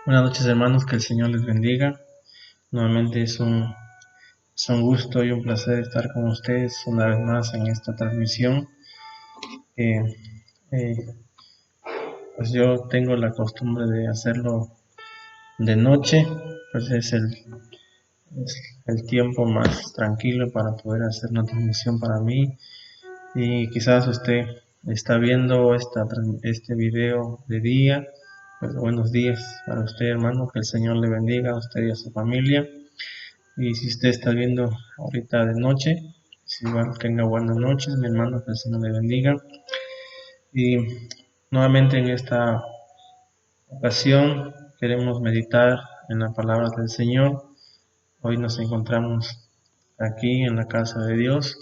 Buenas noches, hermanos, que el Señor les bendiga. Nuevamente es un gusto y un placer estar con ustedes una vez más en esta transmisión. Eh, eh, pues yo tengo la costumbre de hacerlo de noche, pues es el tiempo más tranquilo para poder hacer una transmisión para mí. Y quizás usted está viendo este video de día. Pues buenos días para usted, hermano, que el Señor le bendiga a usted y a su familia. Y si usted está viendo ahorita de noche, si igual tenga buenas noches, mi hermano, que el Señor le bendiga. Y nuevamente en esta ocasión queremos meditar en la palabra del Señor. Hoy nos encontramos aquí en la casa de Dios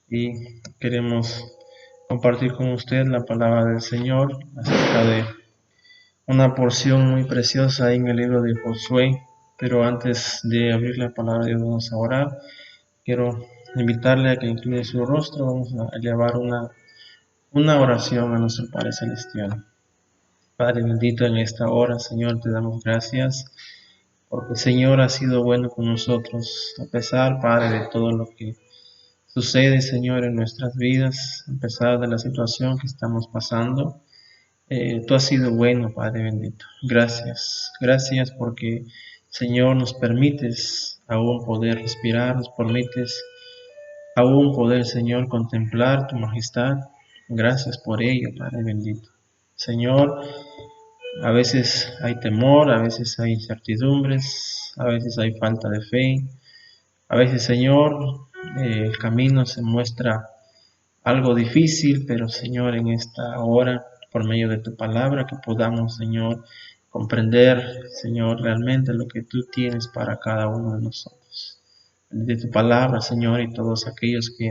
y queremos compartir con usted la palabra del Señor acerca de una porción muy preciosa en el libro de Josué. Pero antes de abrir la palabra de Dios, vamos a orar. Quiero invitarle a que incline su rostro. Vamos a llevar una oración a nuestro Padre Celestial. Padre bendito, en esta hora, Señor, te damos gracias porque el Señor ha sido bueno con nosotros, a pesar, Padre, de todo lo que sucede, Señor, en nuestras vidas, a pesar de la situación que estamos pasando. Tú has sido bueno, Padre bendito. Gracias, gracias porque, Señor, nos permites aún poder respirar, nos permites aún poder, Señor, contemplar tu majestad. Gracias por ello, Padre bendito. Señor, a veces hay temor, a veces hay incertidumbres, a veces hay falta de fe. A veces, Señor, el camino se muestra algo difícil, pero, Señor, en esta hora, por medio de tu palabra, que podamos, Señor, comprender, Señor, realmente lo que tú tienes para cada uno de nosotros. De tu palabra, Señor, y todos aquellos que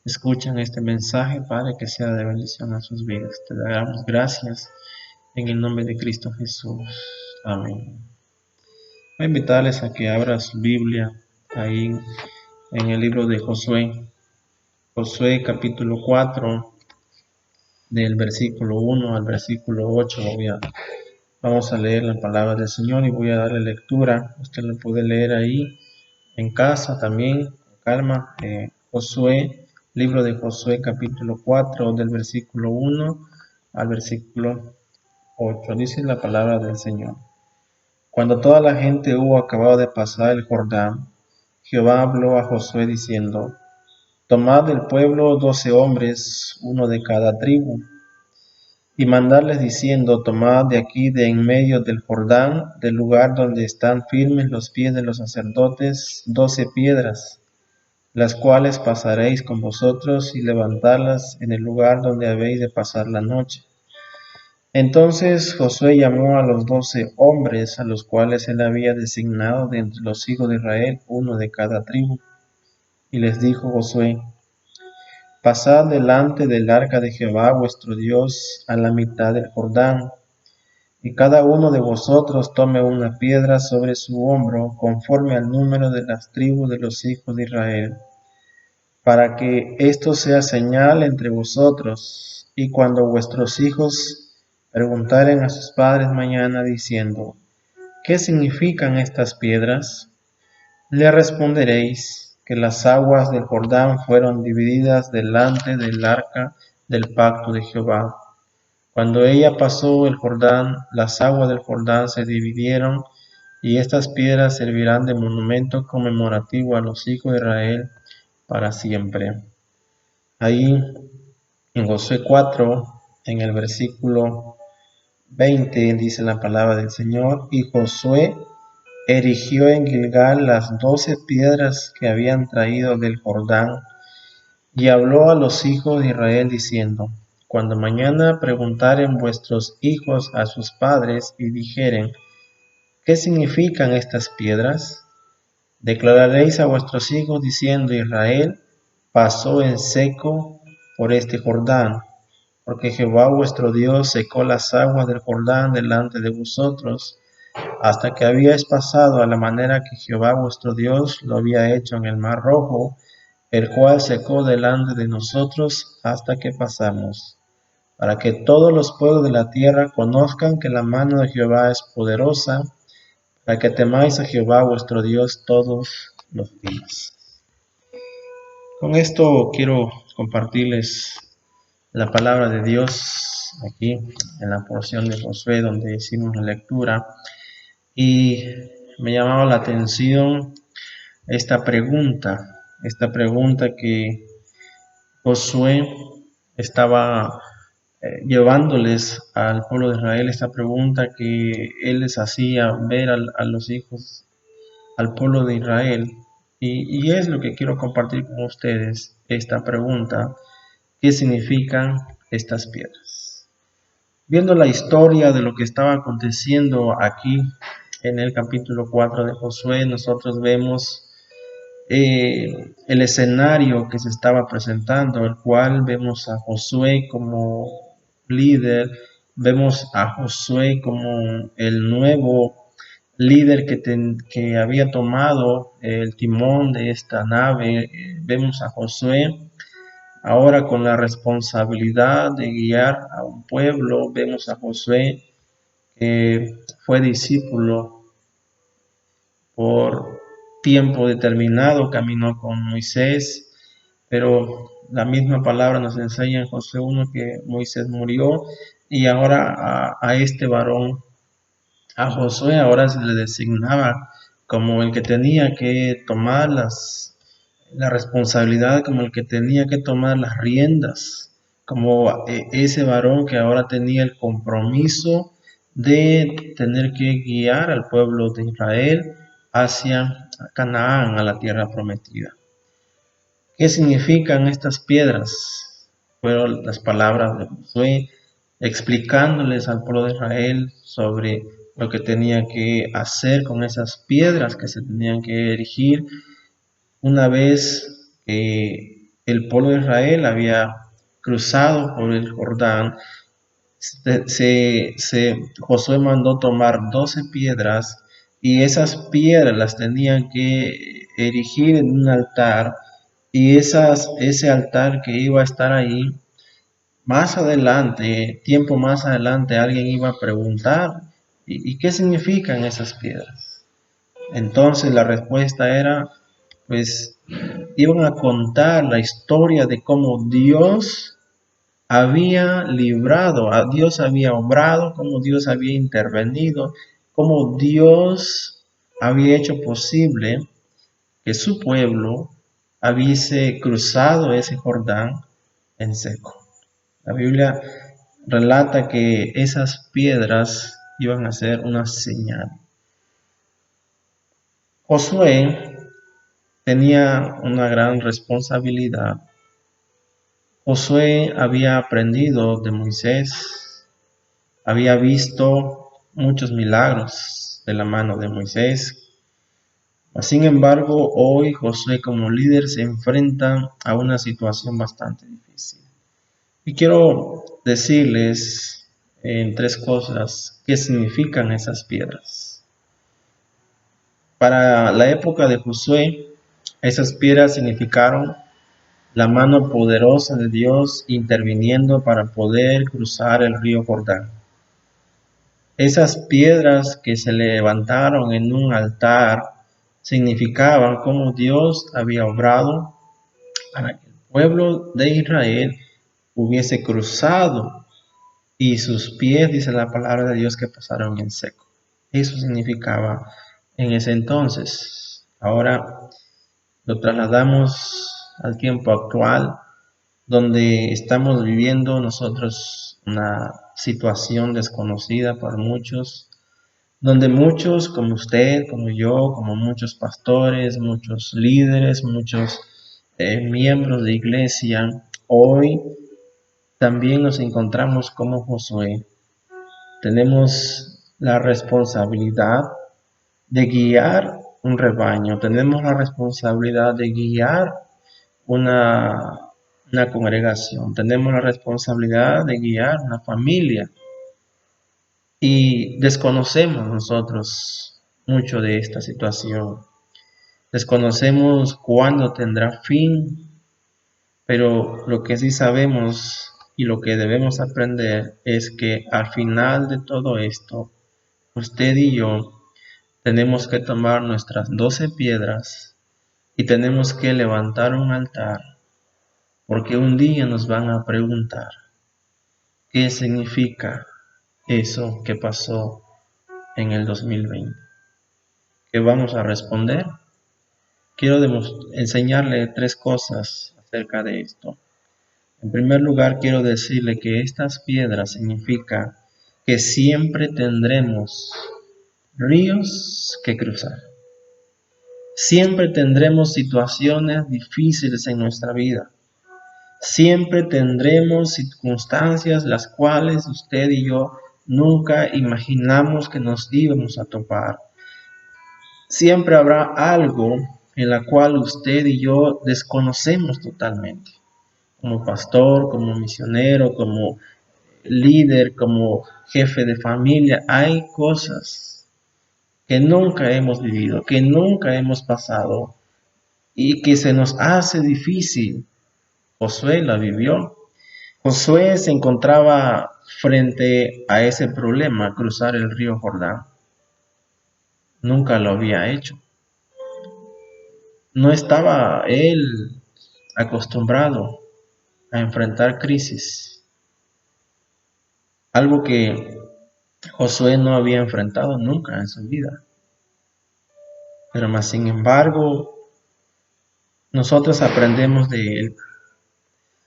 escuchan este mensaje, Padre, que sea de bendición a sus vidas. Te damos gracias en el nombre de Cristo Jesús. Amén. Voy a invitarles a que abran su Biblia ahí en el libro de Josué. Josué capítulo 4, del versículo 1 al versículo 8. Vamos a leer la palabra del Señor y voy a darle lectura. Usted lo puede leer ahí en casa también, con calma. Libro de Josué capítulo 4, del versículo 1 al versículo 8. Dice la palabra del Señor. Cuando toda la gente hubo acabado de pasar el Jordán, Jehová habló a Josué diciendo: Tomad del pueblo 12 hombres, uno de cada tribu, y mandadles diciendo: Tomad de aquí de en medio del Jordán, del lugar donde están firmes los pies de los sacerdotes, 12 piedras, las cuales pasaréis con vosotros, y levantadlas en el lugar donde habéis de pasar la noche. Entonces Josué llamó a los 12 hombres, a los cuales él había designado de entre los hijos de Israel, uno de cada tribu, y les dijo Josué: Pasad delante del arca de Jehová vuestro Dios a la mitad del Jordán, y cada uno de vosotros tome una piedra sobre su hombro, conforme al número de las tribus de los hijos de Israel, para que esto sea señal entre vosotros, y cuando vuestros hijos preguntaren a sus padres mañana diciendo: ¿qué significan estas piedras?, le responderéis que las aguas del Jordán fueron divididas delante del arca del pacto de Jehová. Cuando ella pasó el Jordán, las aguas del Jordán se dividieron, y estas piedras servirán de monumento conmemorativo a los hijos de Israel para siempre. Ahí en Josué 4, en el versículo 20, dice la palabra del Señor: Y Josué erigió en Gilgal las 12 piedras que habían traído del Jordán, y habló a los hijos de Israel diciendo: Cuando mañana preguntaren vuestros hijos a sus padres y dijeren: ¿qué significan estas piedras?, declararéis a vuestros hijos diciendo: Israel pasó en seco por este Jordán, porque Jehová vuestro Dios secó las aguas del Jordán delante de vosotros, hasta que habíais pasado, a la manera que Jehová vuestro Dios lo había hecho en el mar Rojo, el cual secó delante de nosotros hasta que pasamos. para que todos los pueblos de la tierra conozcan que la mano de Jehová es poderosa, para que temáis a Jehová vuestro Dios todos los días. Con esto quiero compartirles la palabra de Dios aquí en la porción de Josué donde hicimos la lectura, y me llamaba la atención esta pregunta que Josué estaba llevándoles al pueblo de Israel, esta pregunta que él les hacía ver a los hijos, al pueblo de Israel. Y es lo que quiero compartir con ustedes, esta pregunta: ¿qué significan estas piedras? Viendo la historia de lo que estaba aconteciendo aquí en el capítulo 4 de Josué, nosotros vemos el escenario que se estaba presentando, el cual vemos a Josué como líder, vemos a Josué como el nuevo líder que había tomado el timón de esta nave. Vemos a Josué ahora con la responsabilidad de guiar a un pueblo. Vemos a Josué que fue discípulo por tiempo determinado, caminó con Moisés, pero la misma palabra nos enseña en Josué 1 que Moisés murió, y ahora a este varón, a Josué, ahora se le designaba como el que tenía que tomar la responsabilidad, como el que tenía que tomar las riendas, como ese varón que ahora tenía el compromiso de tener que guiar al pueblo de Israel hacia Canaán, a la tierra prometida. ¿Qué significan estas piedras? Fueron las palabras de Josué explicándoles al pueblo de Israel sobre lo que tenía que hacer con esas piedras que se tenían que erigir una vez que el pueblo de Israel había cruzado por el Jordán. Josué mandó tomar 12 piedras, y esas piedras las tenían que erigir en un altar, y ese altar que iba a estar ahí, más adelante, tiempo más adelante, alguien iba a preguntar: ¿y qué significan esas piedras? Entonces la respuesta era, pues, iban a contar la historia de cómo Dios había librado, a Dios había obrado, cómo Dios había intervenido, cómo Dios había hecho posible que su pueblo hubiese cruzado ese Jordán en seco. La Biblia relata que esas piedras iban a ser una señal. Josué tenía una gran responsabilidad. Josué había aprendido de Moisés, había visto muchos milagros de la mano de Moisés. Sin embargo, hoy Josué como líder se enfrenta a una situación bastante difícil. Y quiero decirles en 3 cosas qué significan esas piedras. Para la época de Josué, esas piedras significaron la mano poderosa de Dios interviniendo para poder cruzar el río Jordán. Esas piedras que se levantaron en un altar significaban cómo Dios había obrado para que el pueblo de Israel hubiese cruzado, y sus pies, dice la palabra de Dios, que pasaron en seco. Eso significaba en ese entonces. Ahora lo trasladamos al tiempo actual, donde estamos viviendo nosotros una situación desconocida para muchos, donde muchos, como usted, como yo, como muchos pastores, muchos líderes, muchos miembros de iglesia, hoy también nos encontramos como Josué. Tenemos la responsabilidad de guiar un rebaño, tenemos la responsabilidad de guiar una congregación, tenemos la responsabilidad de guiar una familia, y desconocemos nosotros mucho de esta situación. Desconocemos cuándo tendrá fin, pero lo que sí sabemos y lo que debemos aprender es que al final de todo esto, usted y yo tenemos que tomar nuestras 12 piedras y tenemos que levantar un altar, porque un día nos van a preguntar qué significa eso que pasó en el 2020. ¿Qué vamos a responder? Quiero enseñarle 3 cosas acerca de esto. En primer lugar, quiero decirle que estas piedras significa que siempre tendremos ríos que cruzar. Siempre tendremos situaciones difíciles en nuestra vida. Siempre tendremos circunstancias las cuales usted y yo nunca imaginamos que nos íbamos a topar. Siempre habrá algo en la cual usted y yo desconocemos totalmente. Como pastor, como misionero, como líder, como jefe de familia, hay cosas que nunca hemos vivido, que nunca hemos pasado y que se nos hace difícil. Josué la vivió. Josué se encontraba frente a ese problema, cruzar el río Jordán. Nunca lo había hecho. No estaba él acostumbrado a enfrentar crisis, algo que Josué no había enfrentado nunca en su vida. Pero más sin embargo, nosotros aprendemos de él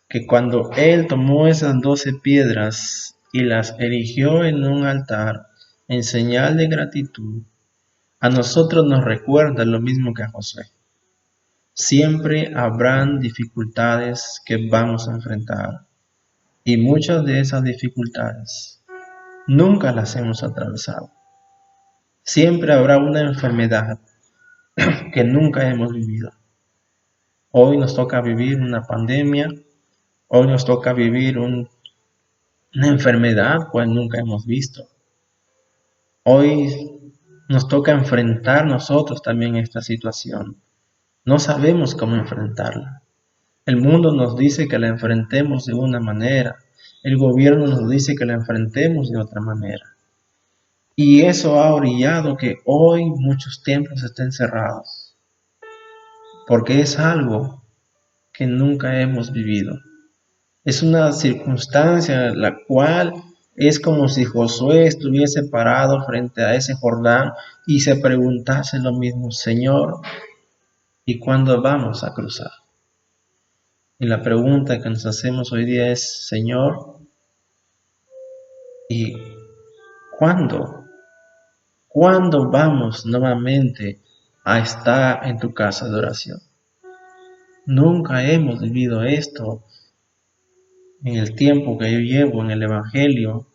que cuando él tomó esas 12 piedras y las erigió en un altar en señal de gratitud, a nosotros nos recuerda lo mismo que a Josué. Siempre habrán dificultades que vamos a enfrentar y muchas de esas dificultades nunca las hemos atravesado. Siempre habrá una enfermedad que nunca hemos vivido. Hoy nos toca vivir una pandemia, hoy nos toca vivir una enfermedad cual nunca hemos visto. Hoy nos toca enfrentar nosotros también esta situación. No sabemos cómo enfrentarla. El mundo nos dice que la enfrentemos de una manera. El gobierno nos dice que la enfrentemos de otra manera. Y eso ha orillado que hoy muchos templos estén cerrados. Porque es algo que nunca hemos vivido. Es una circunstancia la cual es como si Josué estuviese parado frente a ese Jordán y se preguntase lo mismo: Señor, ¿y cuándo vamos a cruzar? Y la pregunta que nos hacemos hoy día es: Señor, ¿y cuándo? ¿Cuándo vamos nuevamente a estar en tu casa de oración? Nunca hemos vivido esto en el tiempo que yo llevo en el Evangelio.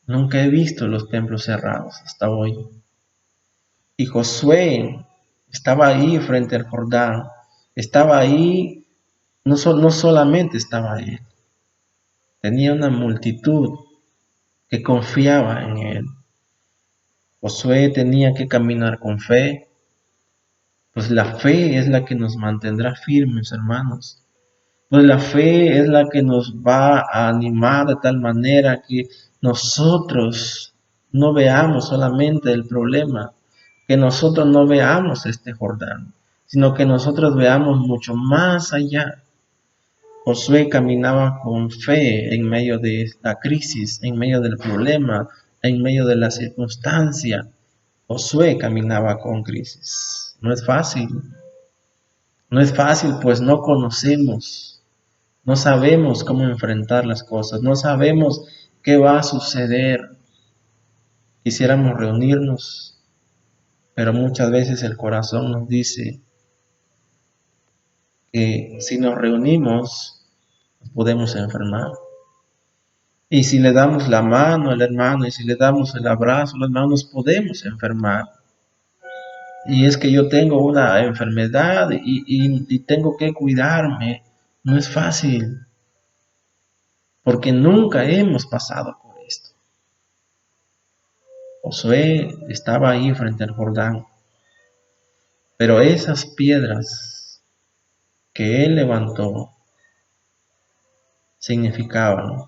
Nunca he visto los templos cerrados hasta hoy. Y Josué estaba ahí frente al Jordán. Estaba ahí, no solamente estaba ahí. Tenía una multitud que confiaba en él. Josué tenía que caminar con fe, pues la fe es la que nos mantendrá firmes, hermanos. Pues la fe es la que nos va a animar de tal manera que nosotros no veamos solamente el problema, que nosotros no veamos este Jordán, sino que nosotros veamos mucho más allá. Josué caminaba con fe en medio de esta crisis, en medio del problema, en medio de la circunstancia. Josué caminaba con crisis. No es fácil. No es fácil, pues no conocemos. No sabemos cómo enfrentar las cosas, no sabemos qué va a suceder. Quisiéramos reunirnos, pero muchas veces el corazón nos dice que si nos reunimos, nos podemos enfermar. Y si le damos la mano al hermano, y si le damos el abrazo al hermano, nos podemos enfermar. Y es que yo tengo una enfermedad y tengo que cuidarme. No es fácil, porque nunca hemos pasado por esto. Josué estaba ahí frente al Jordán, pero esas piedras que él levantó significaban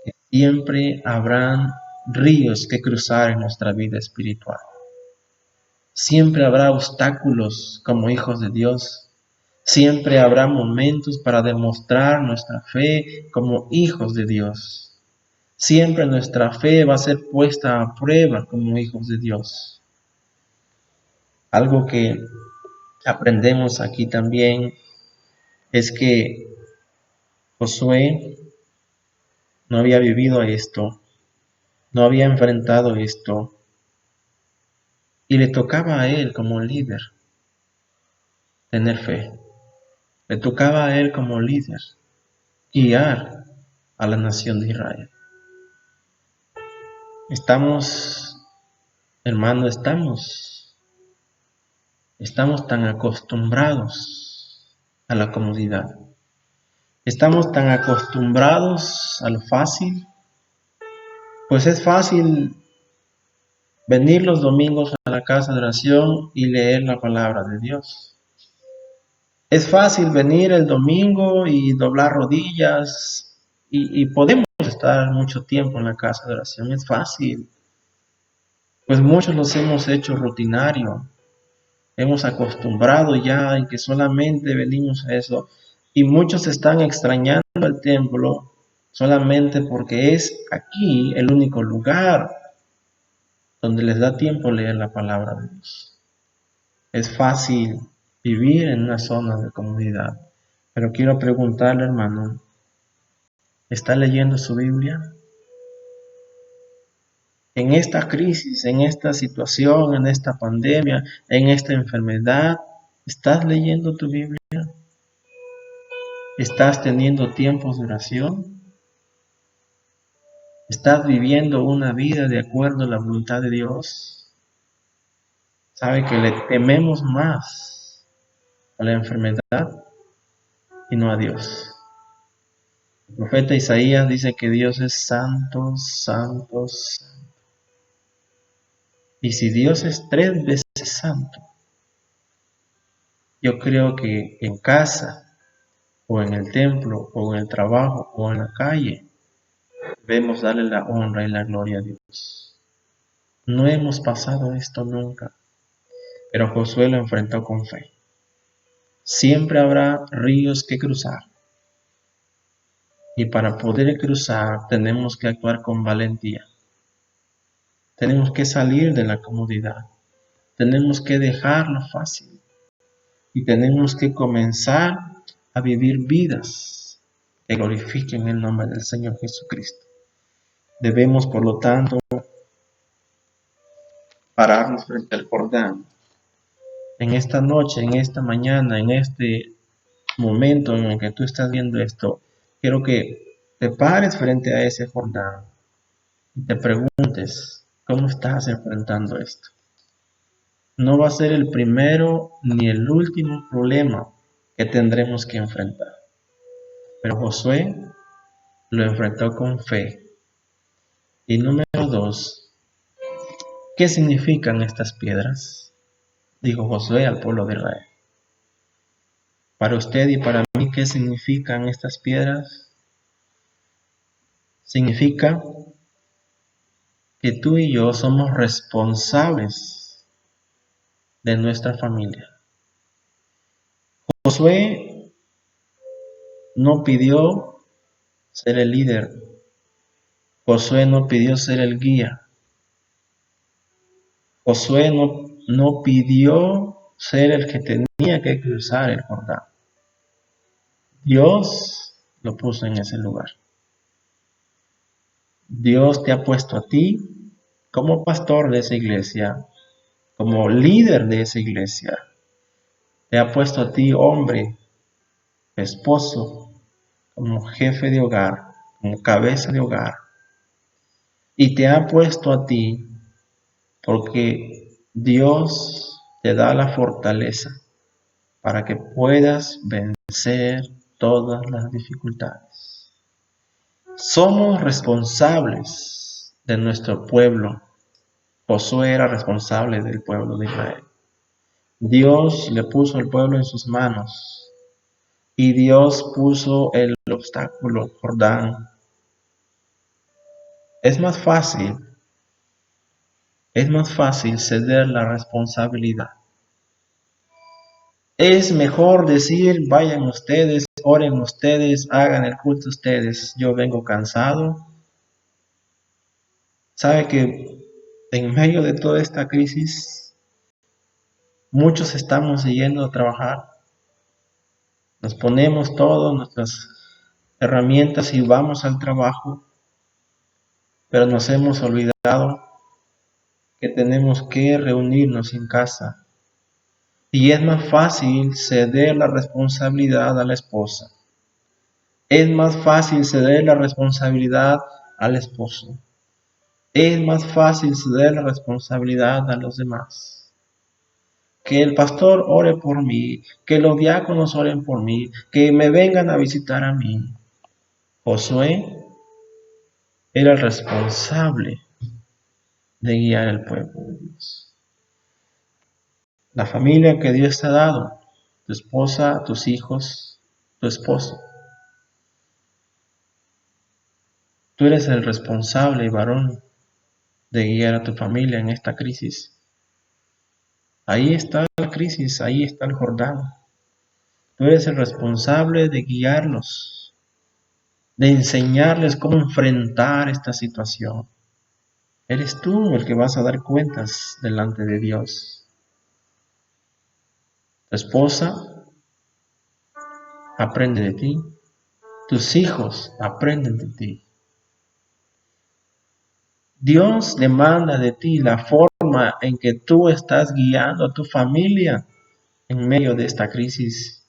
que siempre habrán ríos que cruzar en nuestra vida espiritual. Siempre habrá obstáculos como hijos de Dios. Siempre habrá momentos para demostrar nuestra fe como hijos de Dios. Siempre nuestra fe va a ser puesta a prueba como hijos de Dios. Algo que aprendemos aquí también es que Josué no había vivido esto, no había enfrentado esto, y le tocaba a él como líder tener fe. Le tocaba a él como líder guiar a la nación de Israel. Hermano, estamos tan acostumbrados a la comodidad. Estamos tan acostumbrados a lo fácil. Pues es fácil venir los domingos a la casa de oración y leer la palabra de Dios. Es fácil venir el domingo y doblar rodillas y podemos estar mucho tiempo en la casa de oración. Es fácil. Pues muchos los hemos hecho rutinario. Hemos acostumbrado ya en que solamente venimos a eso. Y muchos están extrañando el templo solamente porque es aquí el único lugar donde les da tiempo leer la palabra de Dios. Es fácil vivir en una zona de comodidad, pero quiero preguntarle, hermano, ¿está leyendo su Biblia? En esta crisis, en esta situación, en esta pandemia, en esta enfermedad, ¿estás leyendo tu Biblia? ¿Estás teniendo tiempos de oración? ¿Estás viviendo una vida de acuerdo a la voluntad de Dios? ¿Sabe que le tememos más a la enfermedad y no a Dios? El profeta Isaías dice que Dios es santo, santo, santo. Y si Dios es 3 veces santo, yo creo que en casa, o en el templo, o en el trabajo, o en la calle, debemos darle la honra y la gloria a Dios. No hemos pasado esto nunca, pero Josué lo enfrentó con fe. Siempre habrá ríos que cruzar. Y para poder cruzar tenemos que actuar con valentía. Tenemos que salir de la comodidad. Tenemos que dejar lo fácil. Y tenemos que comenzar a vivir vidas que glorifiquen el nombre del Señor Jesucristo. Debemos, por lo tanto, pararnos frente al Jordán. En esta noche, en esta mañana, en este momento en el que tú estás viendo esto, quiero que te pares frente a ese Jordán y te preguntes, ¿cómo estás enfrentando esto? No va a ser el primero ni el último problema que tendremos que enfrentar. Pero Josué lo enfrentó con fe. Y número 2, ¿qué significan estas piedras? Dijo Josué al pueblo de Israel. Para usted y para mí, ¿qué significan estas piedras? Significa que tú y yo somos responsables de nuestra familia. Josué no pidió ser el líder. Josué no pidió ser el guía. Josué no pidió ser el que tenía que cruzar el Jordán. Dios lo puso en ese lugar. Dios te ha puesto a ti como pastor de esa iglesia, como líder de esa iglesia. Te ha puesto a ti, hombre, esposo, como jefe de hogar, como cabeza de hogar. Y te ha puesto a ti porque Dios te da la fortaleza para que puedas vencer todas las dificultades. Somos responsables de nuestro pueblo. Josué era responsable del pueblo de Israel. Dios le puso el pueblo en sus manos. y Dios puso el obstáculo, Jordán. Es más fácil ceder la responsabilidad. Es mejor decir, vayan ustedes, oren ustedes, hagan el culto ustedes, yo vengo cansado. Sabe que en medio de toda esta crisis, muchos estamos yendo a trabajar, nos ponemos todas nuestras herramientas y vamos al trabajo, pero nos hemos olvidado que tenemos que reunirnos en casa. Y es más fácil ceder la responsabilidad a la esposa. Es más fácil ceder la responsabilidad al esposo. Es más fácil ceder la responsabilidad a los demás. Que el pastor ore por mí, que los diáconos oren por mí, que me vengan a visitar a mí. Josué era el responsable de guiar al pueblo de Dios. La familia que Dios te ha dado, tu esposa, tus hijos, tu esposo. Tú eres el responsable, varón, de guiar a tu familia en esta crisis. Ahí está la crisis, ahí está el Jordán. Tú eres el responsable de guiarlos, de enseñarles cómo enfrentar esta situación. Eres tú el que vas a dar cuentas delante de Dios. Tu esposa aprende de ti, tus hijos aprenden de ti. Dios demanda de ti la forma en que tú estás guiando a tu familia en medio de esta crisis.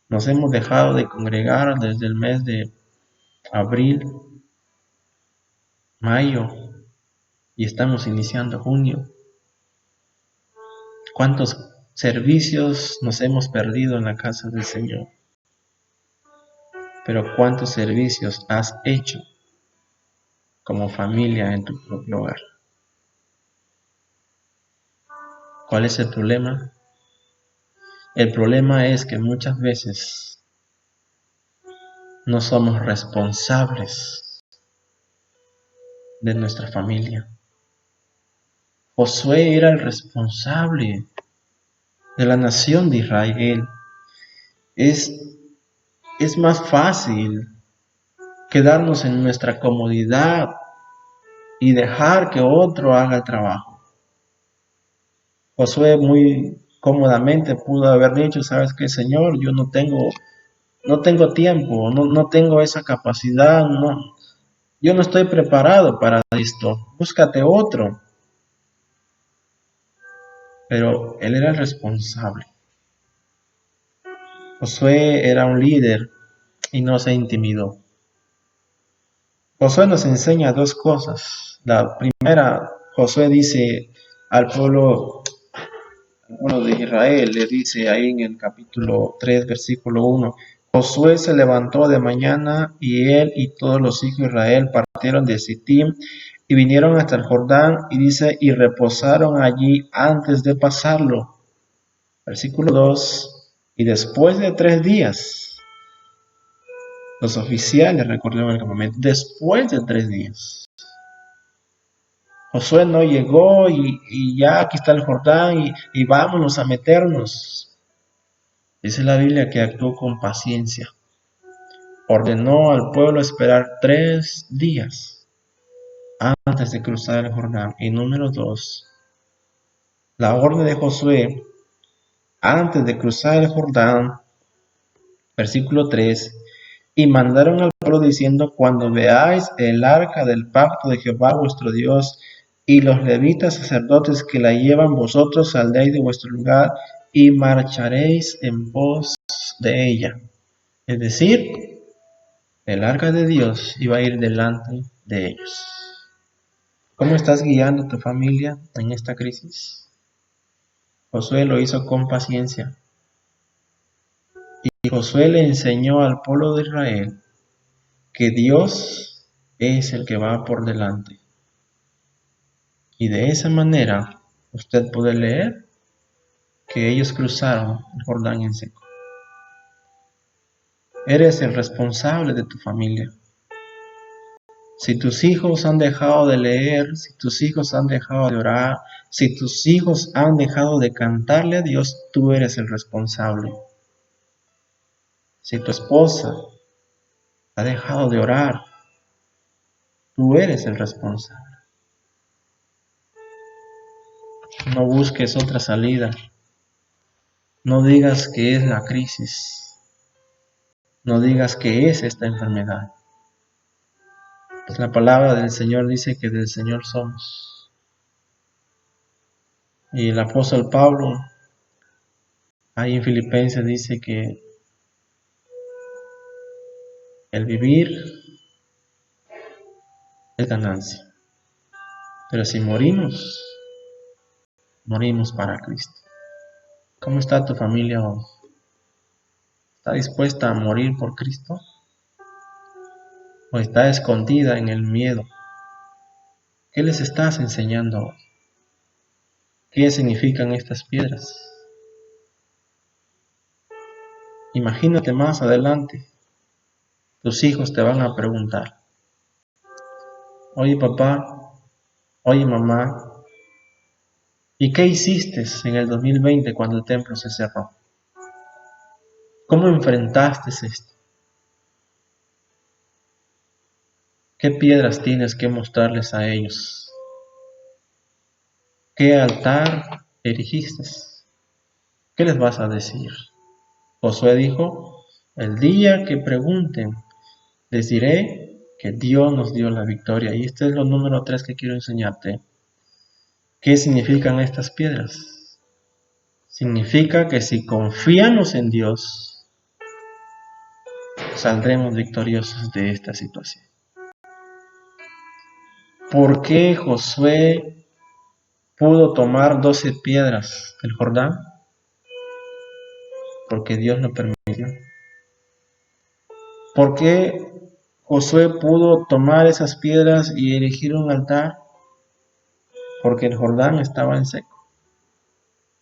Nos hemos dejado de congregar desde el mes de abril, mayo, y estamos iniciando junio. ¿Cuántos servicios nos hemos perdido en la casa del Señor? Pero ¿cuántos servicios has hecho como familia en tu propio hogar? ¿Cuál es el problema? El problema es que muchas veces no somos responsables de nuestra familia. Josué era el responsable de la nación de Israel. Es más fácil quedarnos en nuestra comodidad y dejar que otro haga el trabajo. Josué muy cómodamente pudo haber dicho, ¿sabes qué, Señor? Yo no tengo tiempo, no tengo esa capacidad, yo no estoy preparado para esto, búscate otro. Pero él era el responsable. Josué era un líder y no se intimidó. Josué nos enseña dos cosas. La primera, Josué dice al pueblo de Israel, le dice ahí en el capítulo 3, versículo 1, Josué se levantó de mañana y él y todos los hijos de Israel partieron de Sittim y vinieron hasta el Jordán y dice, y reposaron allí antes de pasarlo. Versículo 2, y después de 3 días, los oficiales recorrieron el campamento, después de 3 días. Josué no llegó y ya aquí está el Jordán y vámonos a meternos. Dice la Biblia que actuó con paciencia. Ordenó al pueblo esperar 3 días antes de cruzar el Jordán. Y número 2, la orden de Josué antes de cruzar el Jordán, versículo 3, y mandaron al pueblo diciendo, cuando veáis el arca del pacto de Jehová vuestro Dios y los levitas sacerdotes que la llevan, vosotros saldréis de vuestro lugar y marcharéis en pos de ella. Es decir, el arca de Dios iba a ir delante de ellos. ¿Cómo estás guiando a tu familia en esta crisis? Josué lo hizo con paciencia. Y Josué le enseñó al pueblo de Israel que Dios es el que va por delante. Y de esa manera usted puede leer que ellos cruzaron el Jordán en seco. Eres el responsable de tu familia. Si tus hijos han dejado de leer, si tus hijos han dejado de orar, si tus hijos han dejado de cantarle a Dios, tú eres el responsable. Si tu esposa ha dejado de orar, tú eres el responsable. No busques otra salida. No digas que es la crisis. No digas que es esta enfermedad. Pues la palabra del Señor dice que del Señor somos. Y el apóstol Pablo, ahí en Filipenses, dice que el vivir es ganancia. Pero si morimos, morimos para Cristo. ¿Cómo está tu familia hoy? ¿Está dispuesta a morir por Cristo? ¿O está escondida en el miedo? ¿Qué les estás enseñando hoy? ¿Qué significan estas piedras? Imagínate más adelante, tus hijos te van a preguntar: oye papá, oye mamá, ¿y qué hiciste en el 2020 cuando el templo se cerró? ¿Cómo enfrentaste esto? ¿Qué piedras tienes que mostrarles a ellos? ¿Qué altar erigiste? ¿Qué les vas a decir? Josué dijo: el día que pregunten, les diré que Dios nos dio la victoria. Y este es lo número 3 que quiero enseñarte. ¿Qué significan estas piedras? Significa que si confiamos en Dios, saldremos victoriosos de esta situación. ¿Por qué Josué pudo tomar 12 piedras del Jordán? Porque Dios lo permitió. ¿Por qué Josué pudo tomar esas piedras y erigir un altar? Porque el Jordán estaba en seco.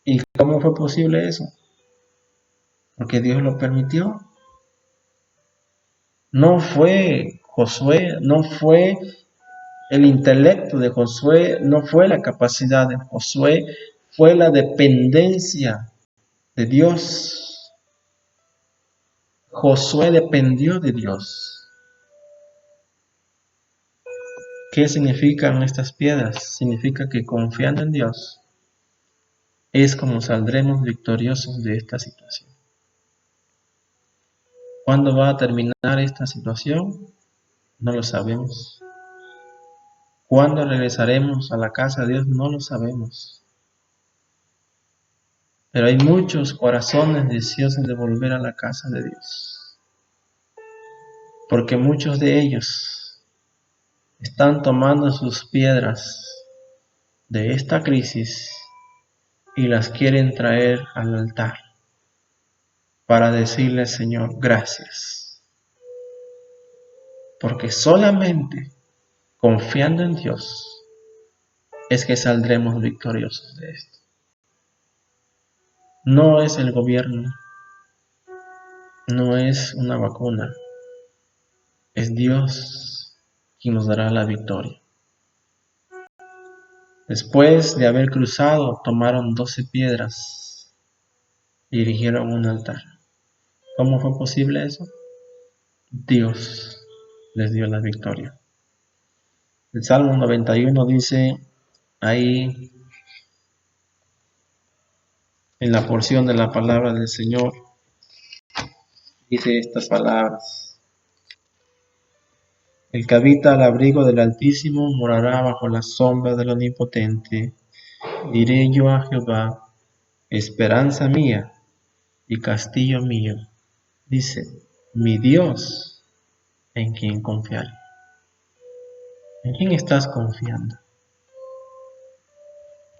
¿Y cómo fue posible eso? Porque Dios lo permitió. No fue Josué, no fue el intelecto de Josué, no fue la capacidad de Josué, fue la dependencia de Dios. Josué dependió de Dios. ¿Qué significan estas piedras? Significa que confiando en Dios es como saldremos victoriosos de esta situación. ¿Cuándo va a terminar esta situación? No lo sabemos. ¿Cuándo regresaremos a la casa de Dios? No lo sabemos. Pero hay muchos corazones deseosos de volver a la casa de Dios. Porque muchos de ellos están tomando sus piedras de esta crisis y las quieren traer al altar para decirle: Señor, gracias. Porque solamente confiando en Dios es que saldremos victoriosos de esto. No es el gobierno, no es una vacuna, es Dios quien nos dará la victoria. Después de haber cruzado, tomaron 12 piedras y erigieron un altar. ¿Cómo fue posible eso? Dios les dio la victoria. El Salmo 91 dice ahí en la porción de la palabra del Señor, dice estas palabras: el que habita al abrigo del Altísimo morará bajo la sombra del Omnipotente. Diré yo a Jehová, esperanza mía y castillo mío. Dice, mi Dios, en quien confiaré. ¿En quién estás confiando?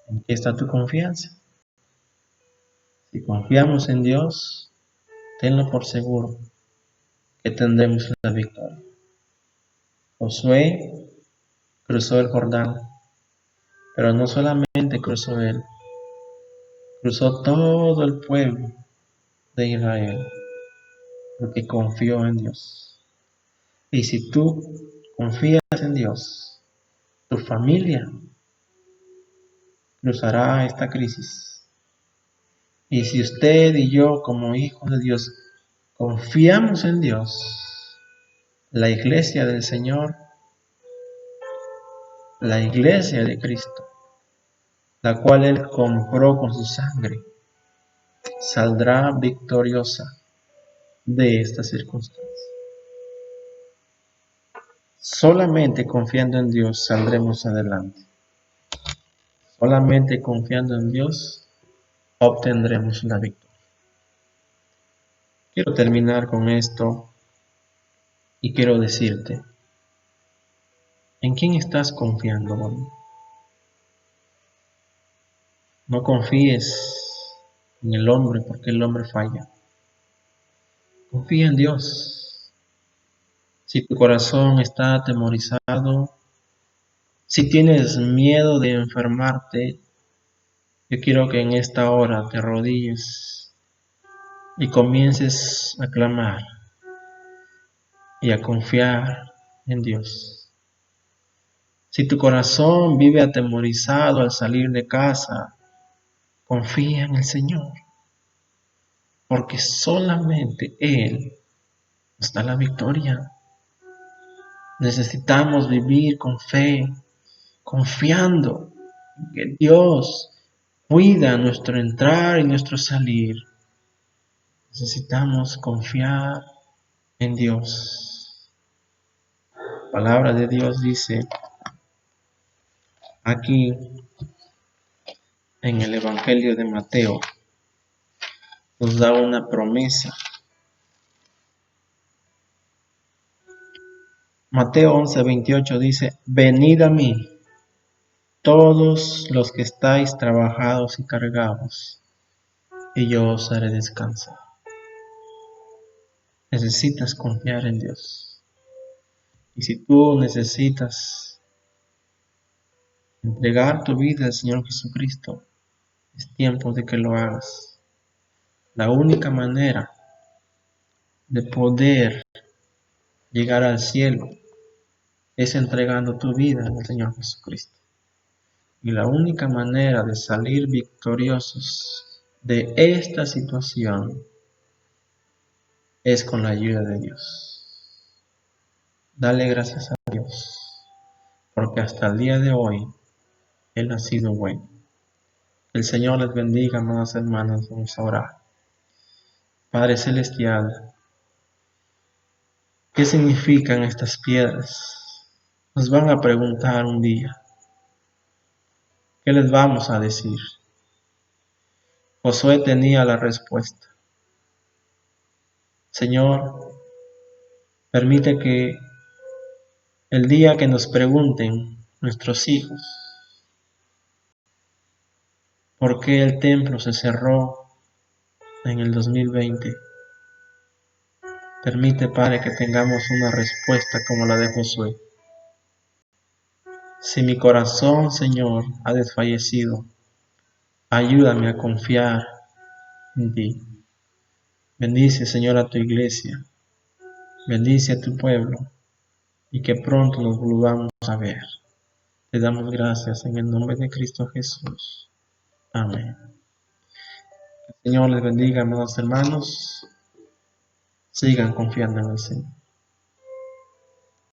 ¿En qué está tu confianza? Si confiamos en Dios, tenlo por seguro que tendremos la victoria. Josué cruzó el Jordán, pero no solamente cruzó él, cruzó todo el pueblo de Israel. porque confió en Dios. Y si tú confías en Dios, tu familia cruzará esta crisis. Y si usted y yo, como hijos de Dios, confiamos en Dios, la iglesia del Señor, la iglesia de Cristo, la cual Él compró con su sangre, saldrá victoriosa de esta circunstancia. Solamente confiando en Dios saldremos adelante. Solamente confiando en Dios obtendremos la victoria. Quiero terminar con esto y quiero decirte, ¿en quién estás confiando hoy? No confíes en el hombre porque el hombre falla. Confía en Dios. Si tu corazón está atemorizado, si tienes miedo de enfermarte, yo quiero que en esta hora te arrodilles y comiences a clamar y a confiar en Dios. Si tu corazón vive atemorizado al salir de casa, confía en el Señor, porque solamente Él nos da la victoria. Necesitamos vivir con fe, confiando en que Dios cuida nuestro entrar y nuestro salir. Necesitamos confiar en Dios. La palabra de Dios dice aquí en el Evangelio de Mateo, nos da una promesa. Mateo 11:28 dice, venid a mí, todos los que estáis trabajados y cargados, y yo os haré descansar. Necesitas confiar en Dios. Y si tú necesitas entregar tu vida al Señor Jesucristo, es tiempo de que lo hagas. La única manera de poder llegar al cielo es entregando tu vida al Señor Jesucristo. Y la única manera de salir victoriosos de esta situación es con la ayuda de Dios. Dale gracias a Dios, porque hasta el día de hoy Él ha sido bueno. El Señor les bendiga, amadas hermanas, vamos a orar. Padre Celestial, ¿qué significan estas piedras? Nos van a preguntar un día. ¿Qué les vamos a decir? Josué tenía la respuesta. Señor, permite que el día que nos pregunten nuestros hijos, ¿por qué el templo se cerró en el 2020? Permite, Padre, que tengamos una respuesta como la de Josué. Si mi corazón, Señor, ha desfallecido, ayúdame a confiar en ti. Bendice, Señor, a tu iglesia. Bendice a tu pueblo y que pronto nos volvamos a ver. Te damos gracias en el nombre de Cristo Jesús. Amén. El Señor les bendiga, amados hermanos. Sigan confiando en el Señor.